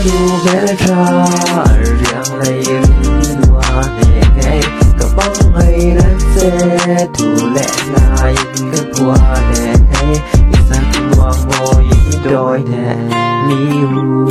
lu bé ra riêng lấy loa nè ngay cả băng hay đất xe thủ lệ lại cái qua nè hay isa luang ngồi đôi nè miu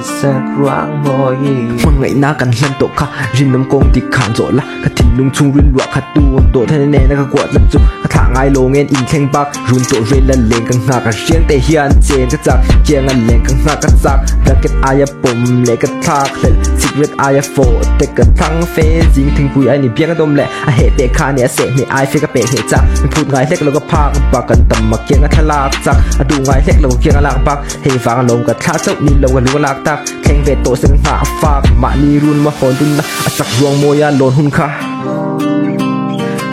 isa luang ngồi mang ngày naกันlần tổ khá riêng nắm công thì khán rồi là cả thìn lung chung riêng loa cả tu tổ thế này là cả quạt lật chung cả thả ngay lô nghe in khen bạc run tổ riêng lần lên càng ngạc cả riêng để hiền trên các giặc chiang ăn lên càng ngạc các giặc đã kết ai bom lấy các thác lên secret ai phôแต่กระทั่งเฟซยิงถึงปุยไอ้นี่เพียงก็ดมแหละเหตุเด็กขาเนี่ยเสกนี่ไอ้เฟกก็เป็นเหตุจักมันพูดไงเล็กเราก็พากันปากกันต่ำมาเกียงกันทะลากจักดูไงเล็กเราก็เกียงกันลากปักให้ฟังลมกับท่าเจ้านี่เราก็รู้ว่าลากตักแข่งเวทโตเสียงหาฝากมานี่รุนมาโหนตุนนะสักรวงโมยาโลนหุ่นค่ะ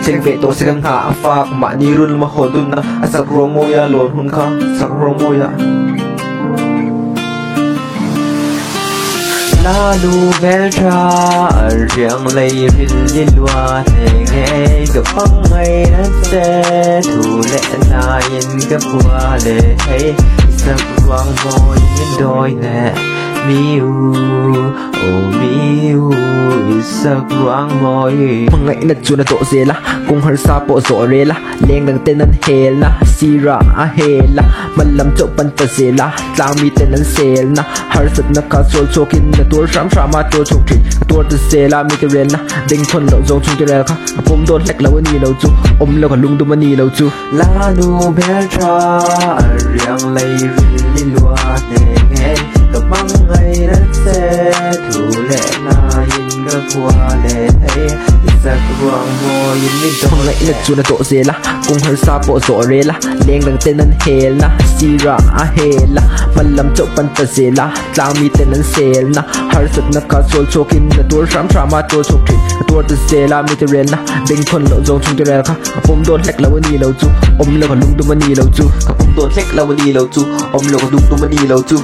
แข่งเวทโตเสียงหาฝากมานี่รุนมาโหนตุนนะสักรวงโมยาโลนหุ่นค่ะสักรวงโมยาla lu bé ra riêng lấy riêng loa nè ngay cả băng hay đất xe thủ lệ lại cái qua để thấy sắc quang ngồi đôi nè miu miu sắc quang ngồi mang ngày nát chua nát tổ dê la cùng hơi xa bộ rộ rê la lên đằng tên năn hê la sira a hê la mình làm chỗ bắn tờ dê la lang mi tên năn sê la hơi sực nát cá sôi chô kinh nát tua rắm rắm mà tua chô trì tua tờ dê la mi tờ rê la đinh thôn lậu dòng chung tờ rê khá bom đôn lách lâu ni lâu chu lâu cả lung tum ni lâu chu la lu bé ra riêng lấy riêng loa nè nghe cả băng hay đất xe thủ lệ lại cái qua để thấy sắc quang ngồi mang ngày nát chua nát tổ dê la cùng hơi xa bộ rộ rê la lên đằng tên năn hê la sira a hê la mình làm chỗ bắn tờ dê la lang mi tên năn sê la hơi sực nát cá sôi chô kinh nát tua rắm rắm mà tua chô trì tua tờ dê la mi tờ rê la đinh thôn lậu dòng chung tờ rê khá bom đôn lách lâu ni lâu chu lâu cả lung tum ni lâu chu bom đôn lách lâu ni lâu chu lâu cả lung tum ni lâu chu